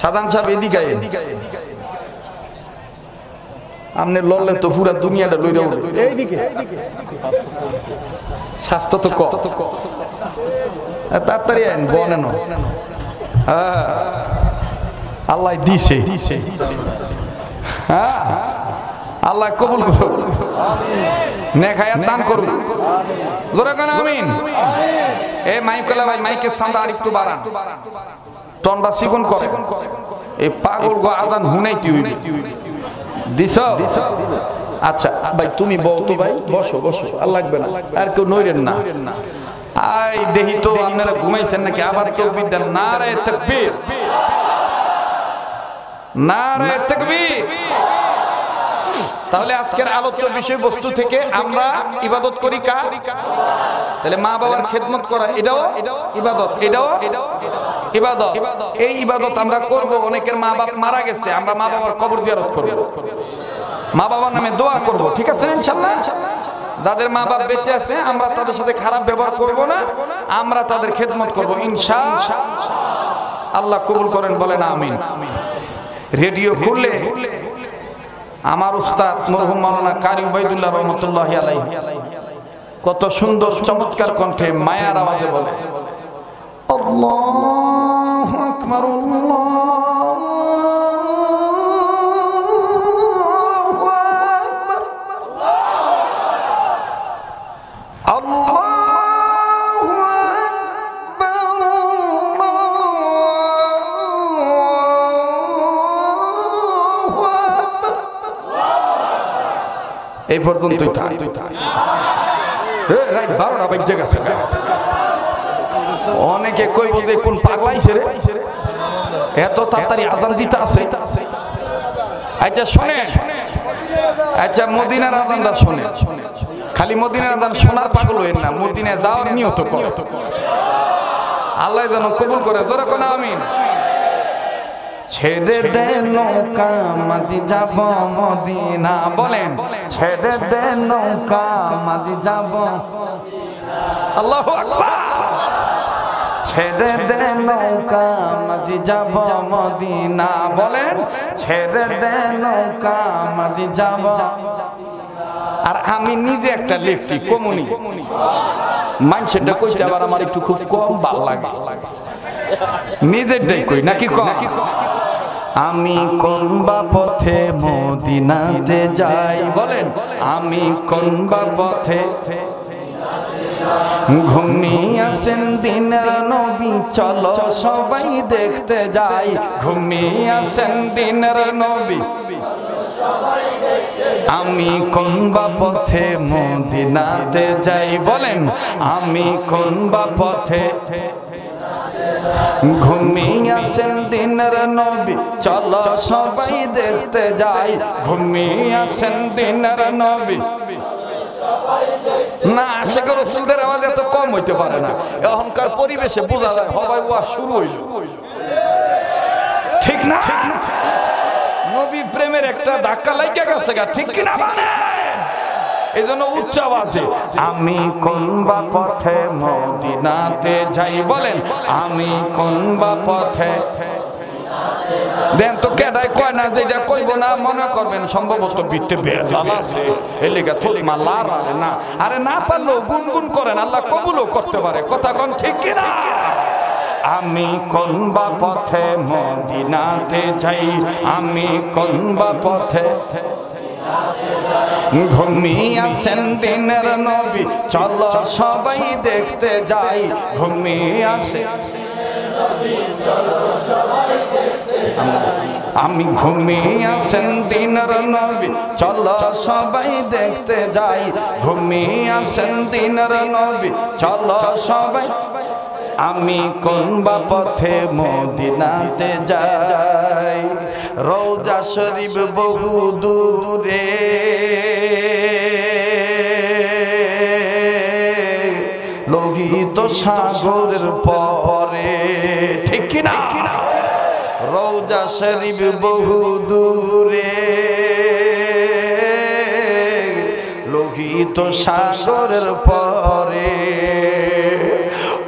সাধারণ সাহেব এদিকে আপনি লড়লে তো পুরা দুনিয়াটা লইরা উঠবে এইদিকে স্বাস্থ্য তো তাড়াতাড়ি আইন বনেন আল্লাহ দিছে হ্যাঁ আল্লাহ কবুল করুন নেখায়াত দান করুন জোরে কেন আমিন এই মাইক কলা ভাই মাইকের সাউন্ড আরেকটু বাড়ান টন্ডা চিকন করে এই পাগল গো আজান হুনাইতে হইবে দিছ আচ্ছা ভাই তুমি বল তো ভাই বসো বসো আর লাগবে না আর কেউ নইরেন না আই দেহি তো আপনারা ঘুমাইছেন নাকি আবার তাকবীর দেন নারে তাকবীর নারে তাকবীর তাহলে আজকের আলোচ্য বিষয়বস্তু থেকে আমরা ইবাদত করি কার তাহলে মা বাবার খেদমত করা এটাও ইবাদত এটাও ইবাদত এই ইবাদত আমরা করব অনেকের মা বাপ মারা গেছে আমরা মা বাবার কবর জিয়ারত করব মা বাবার নামে দোয়া করব ঠিক আছে ইনশাআল্লাহ যাদের মা বাপ বেঁচে আছে আমরা তাদের সাথে খারাপ ব্যবহার করব না আমরা তাদের খেদমত করব ইনশাআল্লাহ আল্লাহ কবুল করেন বলেন আমিন রেডিও খুললে আমার উস্তাদ মরহুম মাওলানা কারি উবাইদুল্লাহ রহমাতুল্লাহি আলাইহি কত সুন্দর চমৎকার কণ্ঠে মায়ার আওয়াজে বলে আল্লাহু আকবার এই পর্যন্তই থাক রাইট 12টা বাজে গেছে অনেকে কই যে কোন পাগলাইছে রে এত তাড়াতাড়ি আযান দিতে আছে আচ্ছা শুনে আচ্ছা মদিনার আযানটা শুনে খালি মদিনার আযান শোনার পাগল হইেন না মদিনায় যাওয়ার নিয়ত করো আল্লাহ যেন কবুল করে জোরে কোন আমিন ছেড়ে দে নৌকা মাঝি যাব মদিনা বলেন ছেড়ে দে নৌকা মাঝি যাব আল্লাহু আকবার ছেড়ে দে নৌকা মাঝি যাব মদিনা বলেন ছেড়ে দে নৌকা মাঝি যাব আর আমি নিজে একটা লিখছি কমুনি মানুষটা কইতে আবার আমার একটু খুব কম ভালো লাগে নিজের দেই কই নাকি কম আমি কোন বা পথে মদিনাতে যাই বলেন আমি কোন বা পথে ঘুমিয়ে আছেন দিনের নবী চলো সবাই দেখতে যাই ঘুমিয়ে আছেন দিনের নবী আমি কোন বা পথে মদিনাতে যাই বলেন আমি কোন বা পথে ঘুমিয়ে আছেন দিনের নবী চলো সবাই দেখতে যাই ঘুমিয়ে আছেন দিনের নবী না আশিক রাসূলদের আওয়াজ এত কম হইতে পারে না এখনকার পরিবেশে বোঝা যায় সবাই ওয়া শুরু হইল ঠিক না নবী প্রেমের একটা ধাক্কা লাগিয়া গেছে ঠিক কি না এজন্য উচ্চ আওয়াজে আমি কোন বা পথে মদিনাতে যাই বলেন আমি কোন বা পথে দেন তো কেডাই কয় না যেটা কইব না মনে করবেন সম্ভবত বিতে বেজাল আছে এই লেগে থুলমা লারালে না আরে না পারলেও গুনগুন করেন আল্লাহ কবুলও করতে পারে কথা কোন ঠিক কি না আমি কোন বা পথে মদিনাতে যাই আমি কোন বা পথে ঘুমিয়ে আছেন দিনের নবী চলো সবাই দেখতে যাই ঘুমিয়ে আছেন আমি ঘুমিয়ে আছেন দিনের নবী চলো সবাই দেখতে যাই ঘুমিয়ে আছেন দিনের নবী চলো সবাই আমি কোন বা পথে মদিনাতে যাই রওজা শরীফ বহু দূরে লোহিত সাগরের পরে ঠিক কি না রওজা শরীফ বহু দূরে লোহিত সাগরের পরে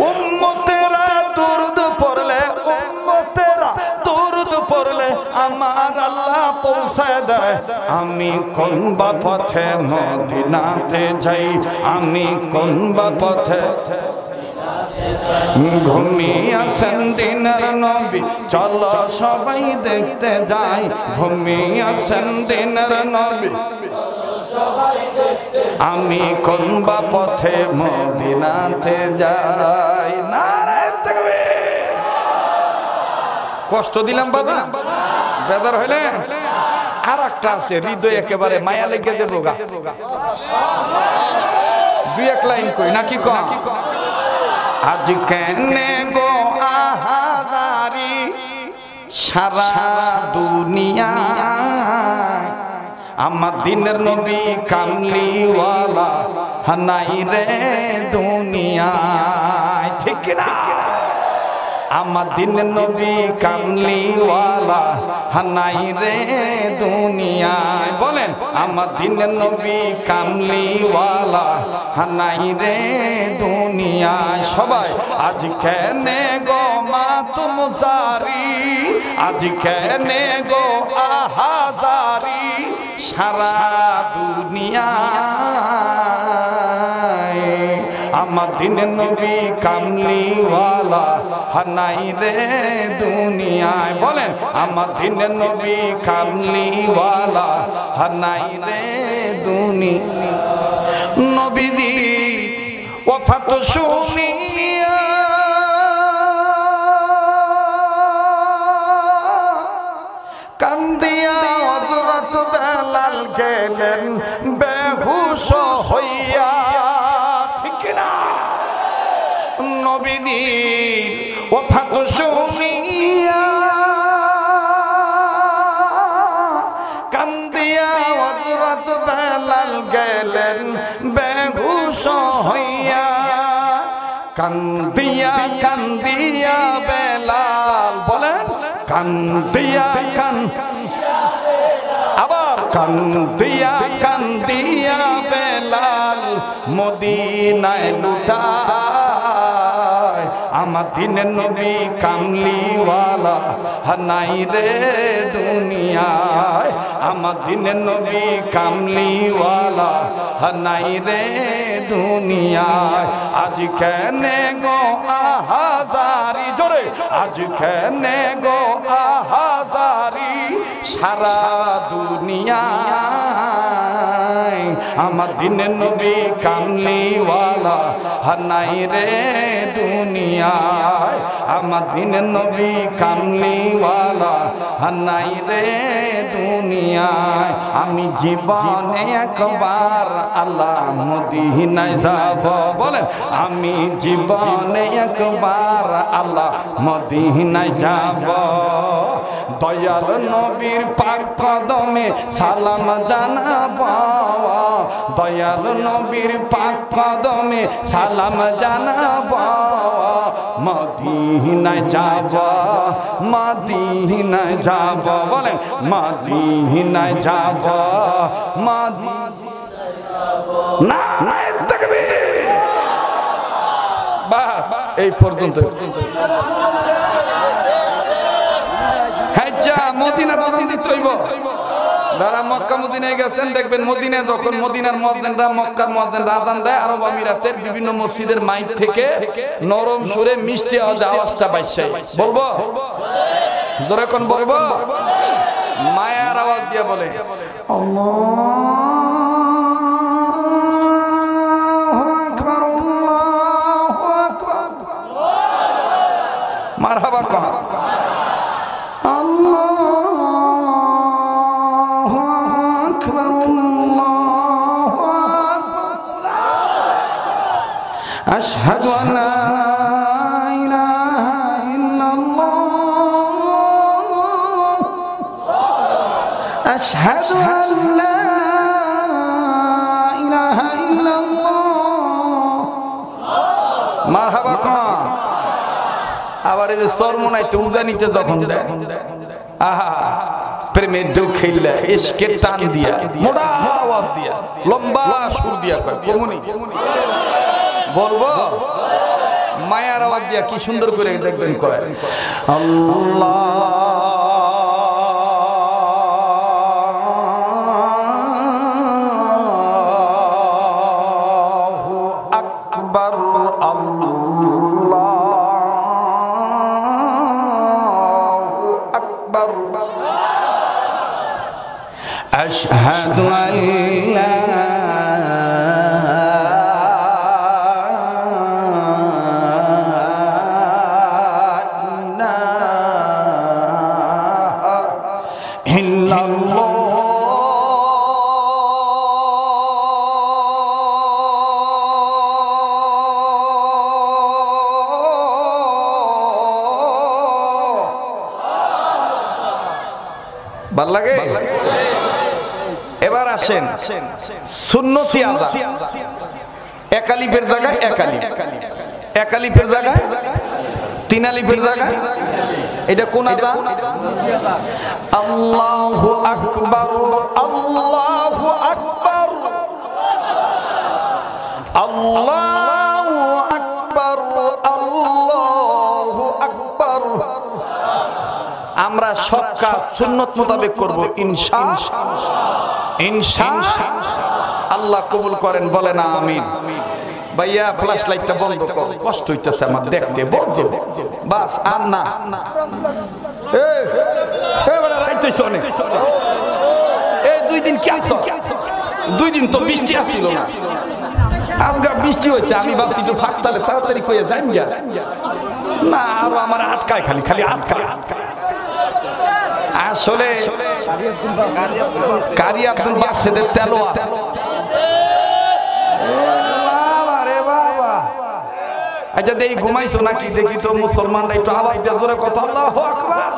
উম্মতেরা দুরূদ পড়লে উম্মতেরা দুরূদ আমার আল্লাহ পৌঁছে দেয়। আমি কোন বা পথে মদিনাতে যাই, আমি কোন বা পথে ঘুমিয়ে আছেন দিনের নবী, চলো সবাই দেখতে যাই। ঘুমিয়ে আছেন দিনের নবী, আমি কোন বা পথে মদিনাতে যাই। নারায়ে তাকবীর। কষ্ট দিলাম বাবা, বেদার হইলে আর একটা আছে হৃদয় একেবারে মায়া লেগে দেবো গা। দুই এক লাইন কই নাকি কম। আজ কেনে গো আহাদারি সারা দুনিয়া, আমার দিনের নবী কামলিওয়ালা হানাই রে দুনিয়ায়, ঠিক না? আমার দিনের নবী কামলিওয়ালা হানাই রে দুনিয়ায়। বলেন আমার দিনের নবী কামলিওয়ালা হানাই রে দুনিয়ায়। সবাই আজ কেনে গো মাতুম জারি, আজ কেনে গো আহাজারি সারা দুনিয়ায়, আমার দিনের নবী কামলিওয়ালা হানাই রে দুনিয়ায়। বলেন আমার দিনের নবী কামলিওয়ালা হানাই রে দুনিয়ায়। নবীজি ওফাত শুনিয়া কান্দিয়া হযরত বেলাল গেলেন বেহুশ হইয়া, ঠিক না? নবীজি ওফাত শুনিয়া কান্দিয়া হযরত বেলাল গেলেন বেহুশ হইয়া। কান্দিয়া কান্দিয়া বেলাল, বলেন কান্দিয়া আবার কান্দিয়া কান্দিয়া বেলাল মদিনায় লুটায়। আমার দিনের নবী কামলিওয়ালা হানাই রে দুনিয়ায়, আমার দিনের নবী কামলিওয়ালা হানাই রে দুনিয়ায়। আজ কেনে গো আহাজারি, জোরে আজ কেনে গো আহাজারি সারা দুনিয়ায়, আমার দিনের নবী কামলিওয়ালা হানাই রে দুনিয়ায়, আমার দিনের নবী কামলিওয়ালা হানাই রে দুনিয়ায়। আমি জীবনে একবার আল্লাহ মদিনায় যাব, বলেন আমি জীবনে একবার আল্লাহ মদিনায় যাব। দয়াল নবীর পাক কদমে সালাম জানাব, দয়াল নবীর পাক কদমে সালাম জানাব। মদিনায় যাব, মদিনায় যাব, বলেন মদিনায় যাব, নারায়ে তাকবীর। বাস এই পর্যন্ত। মদিনার প্রধান দিতে হইব। যারা মক্কা মদিনায় গেছেন দেখবেন মদিনায় যখন মদিনার মুয়াজ্জিনরা মক্কার মুয়াজ্জিনরা আযান দেয়, আরব আমিরাতের বিভিন্ন মসজিদের মাইক থেকে নরম সুরে মিষ্টি আওয়াজটা বাইছে। বলবো জোরে কোন বলবো? মায়ার আওয়াজ দিয়ে বলে আল্লাহু আকবার, আল্লাহু আকবার, মারহাবা কহ أشهد أن لا إله إلا الله، أشهد أن لا إله إلا الله। মারহাবা কন। আবার এই যে সরমনায় তুমজা নিতে যখন দেয়, আহা প্রেমের ঢেউ খেললে ইশকের টান দিয়া মোটা আওয়াজ দিয়া লম্বা সুর দিয়া কয় কমুনি বলবো, মায়ার আওয়াজ দিয়া কি সুন্দর করে দেখবেন কয় আল্লাহ আকবার আশহাদু আল্লা ভাল লাগে। এবার আসেন সুন্নতি আযান, এক আলিফের জায়গায় এক আলিফ, এক আলিফের জায়গায় তিন আলিফের জায়গায়, এটা কোন আযান? আল্লাহু আকবার আল্লাহু আকবার আল্লাহু আকবার আল্লাহু আকবার। আমরা সব কাজ সুন্নত মোতাবেক করব ইনশাআল্লাহ। আল্লাহ কবুল করেন, বলেন আমিন। ভাইয়া ফ্ল্যাশ লাইটটা বন্ধ কর, কষ্ট হইতেছে আমার দেখতে, বলছো বাস আর না। এই 2 দিন কি আছো? 2 দিন তো বৃষ্টি আসছিল না, আজকে বৃষ্টি হয়েছে। আমি ভাবছি তো ফাঁকতালে তাড়াতাড়ি কইয়া যাইম গা, না আরো আমার আটকায়, খালি খালি আটকায়। আসলে কারি আব্দুল বাসেদের তেলোয়া, আচ্ছা দেখি ঘুমাইছো নাকি, দেখি তো মুসলমানরা একটু আওয়াজটা জোরে কথা। আল্লাহু আকবার।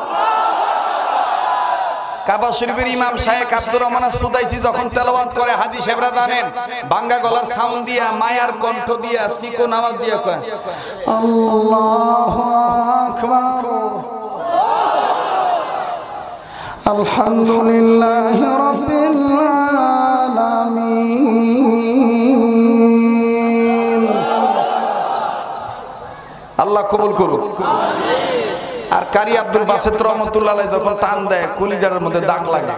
কাবা শরীফের ইমাম শায়েখ আব্দুর রহমান সুদাইসি যখন তেলাওয়াত করে, হাজী সাহেবরা জানেন বাঙ্গা গলার সাউন্ড দিয়া, মায়ার কণ্ঠ দিয়া, চিকন আওয়াজ দিয়া কয় আল্লাহু আকবার আলহামদুলিল্লাহি রাব্বিল আলামিন। আল্লাহ কবুল করুন। আর কারি আব্দুল বাসেত রহমাতুল্লাহ আলাইহি যখন টান দেয়, কলিজার মধ্যে দাগ লাগে।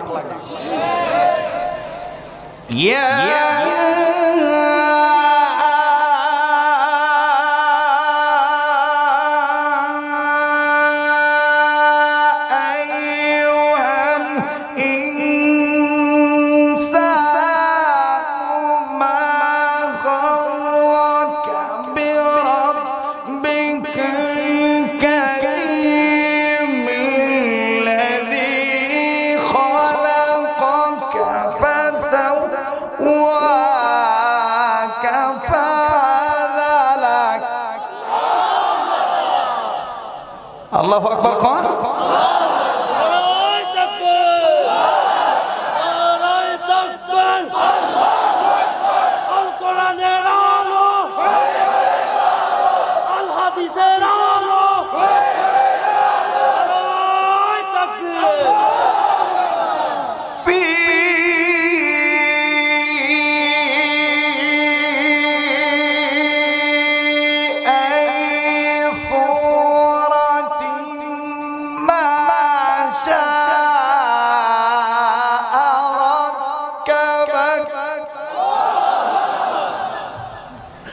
আল্লাহু আকবার। কোন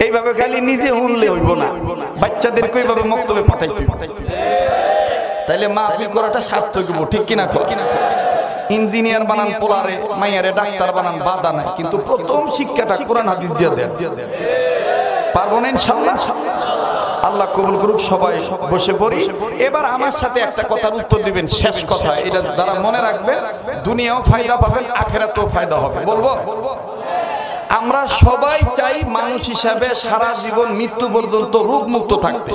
এইভাবে খালি নিজে উনলে হইব না, বাচ্চাদেরকে এইভাবে মক্তবে পাঠাইতে, তাইলে মাহফিল করাটা সার্থক হইব, ঠিক কিনা? ইঞ্জিনিয়ার বানান পোলারে, মাইয়ারে ডাক্তার বানান, বাধা নাই, কিন্তু প্রথম শিক্ষাটা কোরআন হাদিস দিয়ে দেন। পারবো না ইনশাআল্লাহ? আল্লাহ কবুল করুক। সবাই বসে পড়ি। এবার আমার সাথে একটা কথার উত্তর দিবেন, শেষ কথা। এটা যারা মনে রাখবে দুনিয়াও ফায়দা পাবেন, আখিরাতেও ফায়দা হবে। বলবো, আমরা সবাই চাই মানুষ হিসাবে সারা জীবন মৃত্যু পর্যন্ত রোগ মুক্ত থাকতে।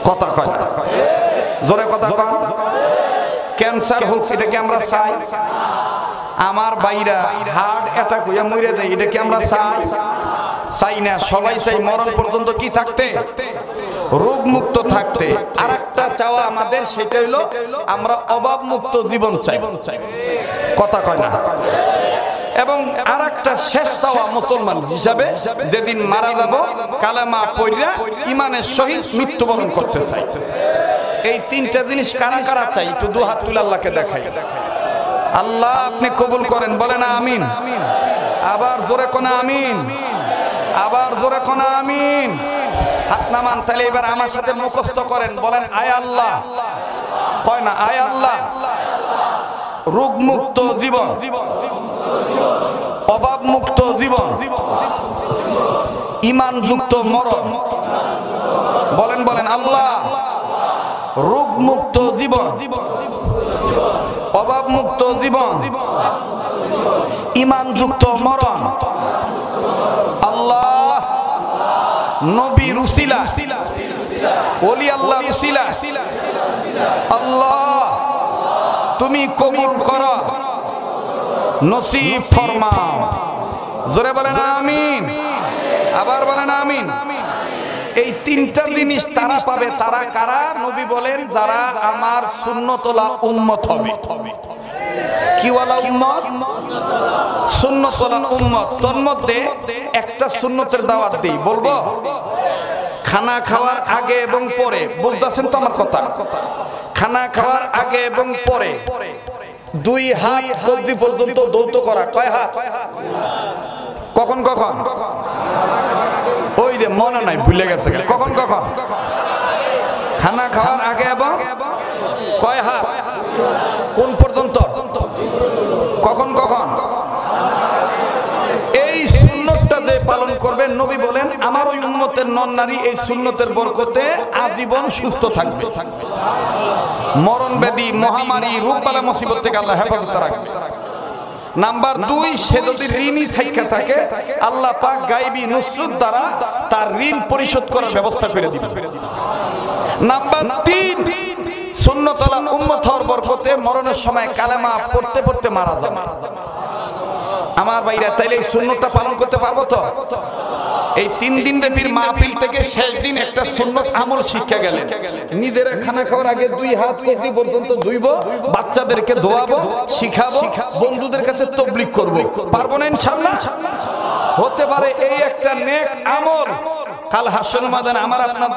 কথা কয় না, জোরে কথা কয়। ক্যান্সার হোক, এটা কি আমরা চাই? আমার বাইরা হার্ট অ্যাটাক হইয়া মরে যায়, এটা কি আমরা চাই? চাই না। সবাই চাই মরণ পর্যন্ত কি থাকতে? রোগ মুক্ত থাকতে। আর একটা চাওয়া আমাদের, সেটা হইলো আমরা অভাব মুক্ত জীবন চাই। কথা কয় না। এবং আর একটা শেষ চাওয়া মুসলমান হিসাবে, যেদিন মারা যাব কালেমা পড়িয়া ইমানের সহিত মৃত্যুবরণ করতে চাই। এই তিনটা জিনিস কারা কারা চাই? একটু দু হাত তুলে আল্লাহকে দেখাই। আল্লাহ আপনি কবুল করেন, বলেন আমিন। আবার জোরে কোন আমিন, আবার জোরে কোন আমিন। হাত নামান। তাহলে এবার আমার সাথে মুখস্থ করেন, বলেন আয় আল্লাহ কয় না, আয় আল্লাহ রোগ মুক্ত জীবন, অভাব মুক্ত জীবন, ঈমান যুক্ত মরণ। বলেন বলেন, আল্লাহ রোগ মুক্ত জীবন, অভাব মুক্ত জীবন, ঈমান যুক্ত মরণ। আল্লাহ নবীর উসিলা, ওলি আল্লাহর উসিলা আল্লাহ তুমি কবুল করো, নসিব ফরমাও। জোরে বলেন আমিন, আবার বলেন আমিন। এই তিনটা জিনিস তারা পাবে। তারা কারা? নবী বলেন যারা আমার সুন্নতওয়ালা উম্মত হবে। কি ওয়ালা উম্মত? সুন্নতওয়ালা উম্মত। তন্মধ্যে একটা সুন্নতের দাওয়াত দেই, বলবো? খানা খাওয়ার আগে এবং পরে, বুঝতেছেন তো আমার কথা? খানা খাওয়ার আগে এবং পরে 2 হাত কবজি পর্যন্ত দৌত করা। কয় হাত? কখন কখন? ওই যে মনে নাই, ভুলে গেছে। কখন কখন? খানা খাওয়ার আগে এবং কয় হাত? কোন পর্যন্ত? কখন কখন? এই সুন্নতটা যে পালন করবে, নবী বলেন আমার ওই উম্মতের নন নারী এই সুন্নতের বরকতে আজীবন সুস্থ থাকবে। মরণ ব্যাধি, মহামারী, রোগবালা মুসিবত থেকে আল্লাহ হেফাজত রাখবে। নাম্বার 2, সে যদি ঋণী থেকে থাকে, আল্লাহ পাক গায়বী নুসরত দ্বারা তার ঋণ পরিশোধ করার ব্যবস্থা করে দিবেন। নাম্বার 3, সুন্নতওয়ালা উম্মত হওয়ার বরকতে মরণের সময় কালেমা পড়তে পড়তে মারা যাবে। আমার ভাইরা, তাইলে এই সুন্নতটা পালন করতে পারবো তো? এই 3 দিন ব্যাপীর মাহফিল থেকে শেষ দিন একটা সুন্নত আমল শিক্ষা গেলেন। নিজেরা খানা খাওয়ার আগে 2 হাত কবজি পর্যন্ত ধুইবো, বাচ্চাদেরকে ধোয়াবো, শিখাবো, বন্ধুদের কাছে তাবলীগ করব। পারবো না ইনশাআল্লাহ? হতে পারে এই একটা নেক আমল কাল হাসরের ময়দানে আমার আপনার